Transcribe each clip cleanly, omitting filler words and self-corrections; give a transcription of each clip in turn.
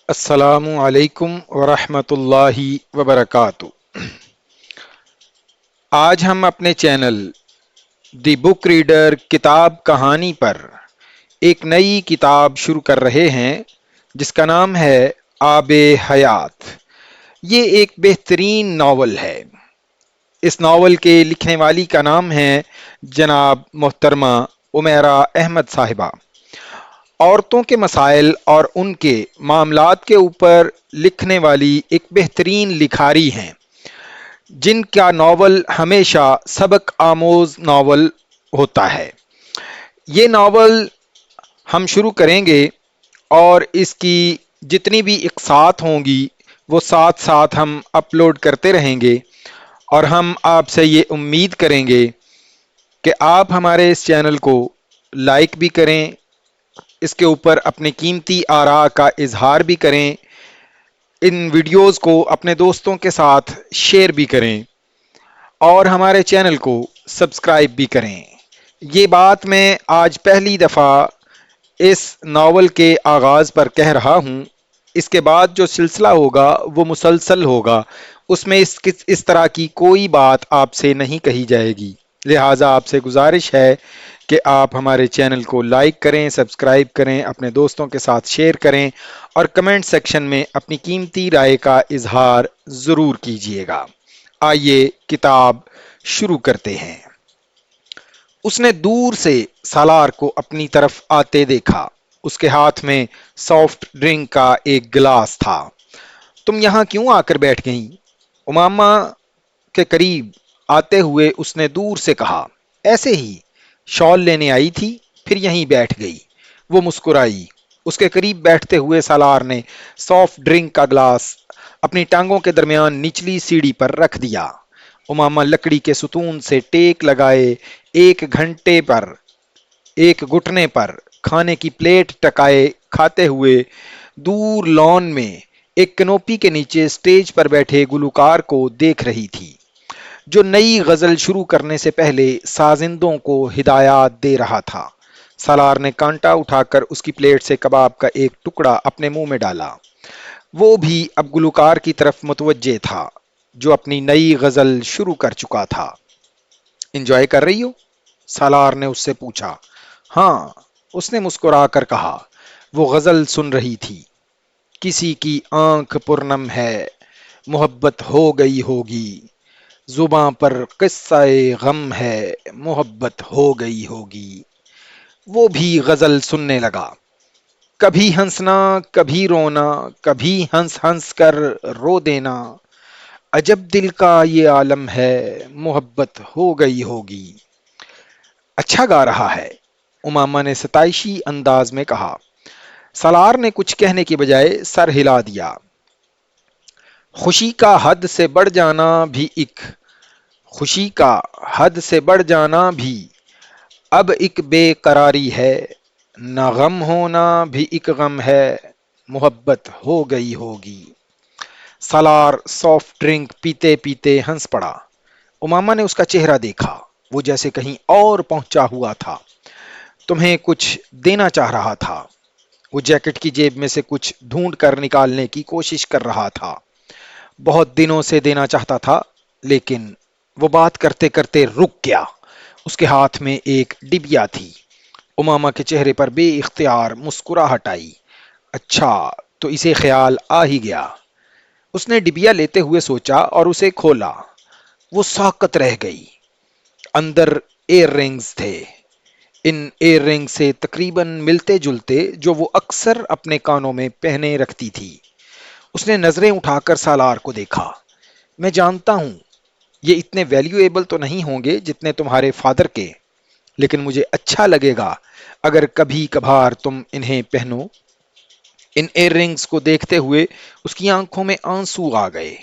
السلام علیکم ورحمۃ اللہ وبرکاتہ۔ آج ہم اپنے چینل دی بک ریڈر کتاب کہانی پر ایک نئی کتاب شروع کر رہے ہیں جس کا نام ہے آب حیات۔ یہ ایک بہترین ناول ہے۔ اس ناول کے لکھنے والی کا نام ہے جناب محترمہ عمیرہ احمد صاحبہ۔ عورتوں کے مسائل اور ان کے معاملات کے اوپر لکھنے والی ایک بہترین لکھاری ہیں جن کا ناول ہمیشہ سبق آموز ناول ہوتا ہے۔ یہ ناول ہم شروع کریں گے اور اس کی جتنی بھی اقساط ہوں گی وہ ساتھ ساتھ ہم اپلوڈ کرتے رہیں گے، اور ہم آپ سے یہ امید کریں گے کہ آپ ہمارے اس چینل کو لائک بھی کریں، اس کے اوپر اپنے قیمتی آراء کا اظہار بھی کریں، ان ویڈیوز کو اپنے دوستوں کے ساتھ شیئر بھی کریں اور ہمارے چینل کو سبسکرائب بھی کریں۔ یہ بات میں آج پہلی دفعہ اس ناول کے آغاز پر کہہ رہا ہوں۔ اس کے بعد جو سلسلہ ہوگا وہ مسلسل ہوگا، اس میں اس طرح کی کوئی بات آپ سے نہیں کہی جائے گی۔ لہٰذا آپ سے گزارش ہے کہ آپ ہمارے چینل کو لائک کریں، سبسکرائب کریں، اپنے دوستوں کے ساتھ شیئر کریں اور کمنٹ سیکشن میں اپنی قیمتی رائے کا اظہار ضرور کیجیے گا۔ آئیے کتاب شروع کرتے ہیں۔ اس نے دور سے سالار کو اپنی طرف آتے دیکھا۔ اس کے ہاتھ میں سافٹ ڈرنک کا ایک گلاس تھا۔ تم یہاں کیوں آ کر بیٹھ گئیں؟ امامہ کے قریب آتے ہوئے اس نے دور سے کہا۔ ایسے ہی، شال لینے آئی تھی، پھر یہیں بیٹھ گئی۔ وہ مسکرائی۔ اس کے قریب بیٹھتے ہوئے سالار نے سافٹ ڈرنک کا گلاس اپنی ٹانگوں کے درمیان نچلی سیڑھی پر رکھ دیا۔ امامہ لکڑی کے ستون سے ٹیک لگائے ایک گھٹنے پر کھانے کی پلیٹ ٹکائے کھاتے ہوئے دور لان میں ایک کنوپی کے نیچے سٹیج پر بیٹھے گلوکار کو دیکھ رہی تھی جو نئی غزل شروع کرنے سے پہلے سازندوں کو ہدایات دے رہا تھا۔ سالار نے کانٹا اٹھا کر اس کی پلیٹ سے کباب کا ایک ٹکڑا اپنے منہ میں ڈالا۔ وہ بھی اب گلوکار کی طرف متوجہ تھا جو اپنی نئی غزل شروع کر چکا تھا۔ انجوائے کر رہی ہو؟ سالار نے اس سے پوچھا۔ ہاں، اس نے مسکرا کر کہا۔ وہ غزل سن رہی تھی۔ کسی کی آنکھ پرنم ہے، محبت ہو گئی ہوگی، زباں پر قصہ غم ہے، محبت ہو گئی ہوگی۔ وہ بھی غزل سننے لگا۔ کبھی ہنسنا، کبھی رونا، کبھی ہنس ہنس کر رو دینا، عجب دل کا یہ عالم ہے، محبت ہو گئی ہوگی۔ اچھا گا رہا ہے، امامہ نے ستائشی انداز میں کہا۔ سالار نے کچھ کہنے کی بجائے سر ہلا دیا۔ خوشی کا حد سے بڑھ جانا بھی خوشی کا حد سے بڑھ جانا بھی اب ایک بے قراری ہے، نہ غم ہونا بھی ایک غم ہے، محبت ہو گئی ہوگی۔ سالار سافٹ ڈرنک پیتے پیتے ہنس پڑا۔ امامہ نے اس کا چہرہ دیکھا، وہ جیسے کہیں اور پہنچا ہوا تھا، تمہیں کچھ دینا چاہ رہا تھا۔ وہ جیکٹ کی جیب میں سے کچھ ڈھونڈ کر نکالنے کی کوشش کر رہا تھا۔ بہت دنوں سے دینا چاہتا تھا، لیکن وہ بات کرتے کرتے رک گیا۔ اس کے ہاتھ میں ایک ڈبیا تھی۔ امامہ کے چہرے پر بے اختیار مسکراہٹ آئی۔ اچھا، تو اسے خیال آ ہی گیا۔ اس نے ڈبیا لیتے ہوئے سوچا اور اسے کھولا۔ وہ ساکت رہ گئی۔ اندر ایئر رنگز تھے، ان ایئر رنگ سے تقریباً ملتے جلتے جو وہ اکثر اپنے کانوں میں پہنے رکھتی تھی۔ اس نے نظریں اٹھا کر سالار کو دیکھا۔ میں جانتا ہوں یہ اتنے ویلیویبل تو نہیں ہوں گے جتنے تمہارے فادر کے، لیکن مجھے اچھا لگے گا اگر کبھی کبھار تم انہیں پہنو۔ ان ایئر رنگز کو دیکھتے ہوئے اس کی آنکھوں میں آنسو آ گئے۔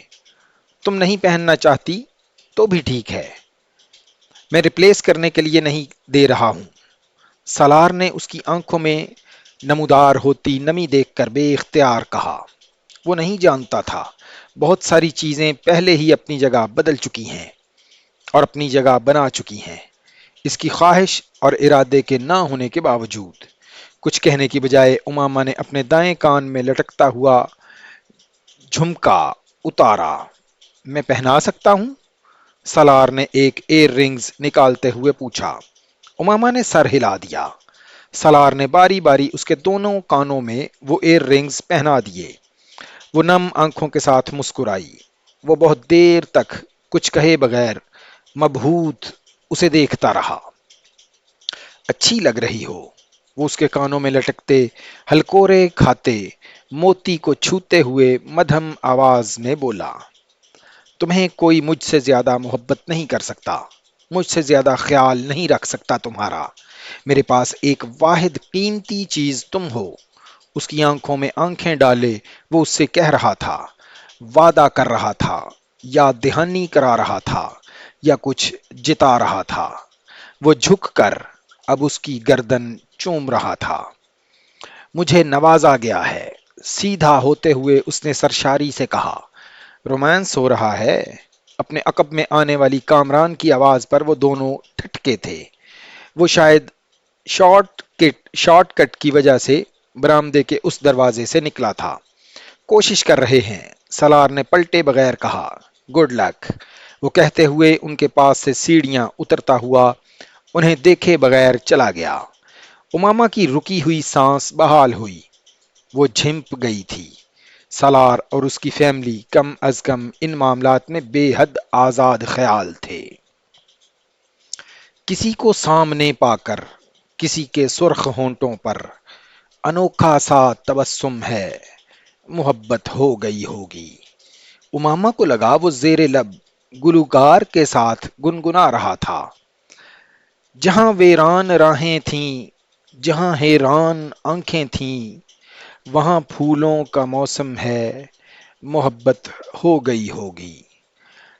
تم نہیں پہننا چاہتی تو بھی ٹھیک ہے، میں ریپلیس کرنے کے لیے نہیں دے رہا ہوں۔ سالار نے اس کی آنکھوں میں نمودار ہوتی نمی دیکھ کر بے اختیار کہا۔ وہ نہیں جانتا تھا، بہت ساری چیزیں پہلے ہی اپنی جگہ بدل چکی ہیں اور اپنی جگہ بنا چکی ہیں، اس کی خواہش اور ارادے کے نہ ہونے کے باوجود۔ کچھ کہنے کی بجائے اماما نے اپنے دائیں کان میں لٹکتا ہوا جھمکا اتارا۔ میں پہنا سکتا ہوں؟ سالار نے ایک ایئر رنگز نکالتے ہوئے پوچھا۔ اماما نے سر ہلا دیا۔ سالار نے باری باری اس کے دونوں کانوں میں وہ ایئر رنگز پہنا دیے۔ وہ نم آنکھوں کے ساتھ مسکرائی۔ وہ بہت دیر تک کچھ کہے بغیر مبہوت اسے دیکھتا رہا۔ اچھی لگ رہی ہو، وہ اس کے کانوں میں لٹکتے ہلکورے کھاتے موتی کو چھوتے ہوئے مدھم آواز میں بولا۔ تمہیں کوئی مجھ سے زیادہ محبت نہیں کر سکتا، مجھ سے زیادہ خیال نہیں رکھ سکتا تمہارا۔ میرے پاس ایک واحد قیمتی چیز تم ہو۔ اس کی آنکھوں میں آنکھیں ڈالے وہ اس سے کہہ رہا تھا، وعدہ کر رہا تھا، یاد دہانی کرا رہا تھا، یا کچھ جتا رہا تھا۔ وہ جھک کر اب اس کی گردن چوم رہا تھا۔ مجھے نوازا گیا ہے، سیدھا ہوتے ہوئے اس نے سرشاری سے کہا۔ رومانس ہو رہا ہے؟ اپنے عقب میں آنے والی کامران کی آواز پر وہ دونوں ٹھٹکے تھے۔ وہ شاید شارٹ کٹ کی وجہ سے برآمدے کے اس دروازے سے نکلا تھا۔ کوشش کر رہے ہیں، سالار نے پلٹے بغیر کہا۔ گڈ لک، وہ کہتے ہوئے ان کے پاس سے سیڑھیاں اترتا ہوا انہیں دیکھے بغیر چلا گیا۔ اماما کی رکی ہوئی سانس بحال ہوئی۔ وہ جھنپ گئی تھی۔ سالار اور اس کی فیملی کم از کم ان معاملات میں بے حد آزاد خیال تھے۔ کسی کو سامنے پا کر کسی کے سرخ ہونٹوں پر انوکھا سا تبسم ہے، محبت ہو گئی ہوگی۔ اماما کو لگا وہ زیر لب گلوکار کے ساتھ گنگنا رہا تھا۔ جہاں ویران راہیں تھیں، جہاں حیران آنکھیں تھیں، وہاں پھولوں کا موسم ہے، محبت ہو گئی ہوگی۔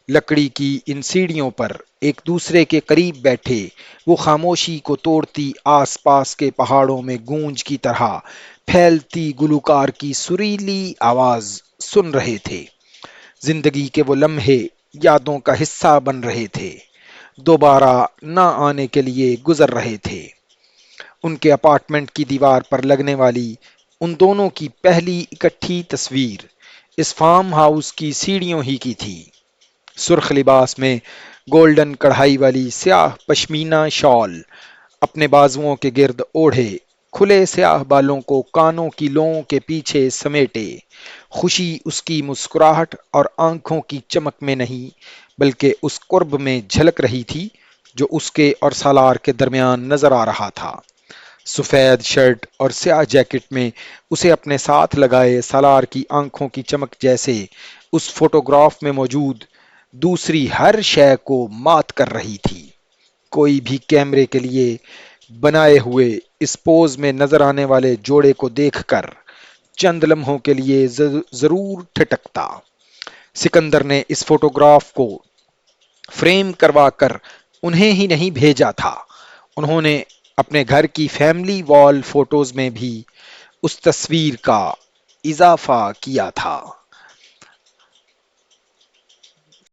لکڑی کی ان سیڑھیوں پر ایک دوسرے کے قریب بیٹھے وہ خاموشی کو توڑتی آس پاس کے پہاڑوں میں گونج کی طرح پھیلتی گلوکار کی سریلی آواز سن رہے تھے۔ زندگی کے وہ لمحے یادوں کا حصہ بن رہے تھے، دوبارہ نہ آنے کے لیے گزر رہے تھے۔ ان کے اپارٹمنٹ کی دیوار پر لگنے والی ان دونوں کی پہلی اکٹھی تصویر اس فارم ہاؤس کی سیڑھیوں ہی کی تھی۔ سرخ لباس میں گولڈن کڑھائی والی سیاہ پشمینہ شال اپنے بازوؤں کے گرد اوڑھے، کھلے سیاہ بالوں کو کانوں کی لوؤں کے پیچھے سمیٹے، خوشی اس کی مسکراہٹ اور آنکھوں کی چمک میں نہیں بلکہ اس قرب میں جھلک رہی تھی جو اس کے اور سالار کے درمیان نظر آ رہا تھا۔ سفید شرٹ اور سیاہ جیکٹ میں اسے اپنے ساتھ لگائے سالار کی آنکھوں کی چمک جیسے اس فوٹوگراف میں موجود دوسری ہر شے کو مات کر رہی تھی۔ کوئی بھی کیمرے کے لیے بنائے ہوئے اس پوز میں نظر آنے والے جوڑے کو دیکھ کر چند لمحوں کے لیے ضرور ٹھٹکتا۔ سکندر نے اس فوٹوگراف کو فریم کروا کر انہیں ہی نہیں بھیجا تھا، انہوں نے اپنے گھر کی فیملی وال فوٹوز میں بھی اس تصویر کا اضافہ کیا تھا۔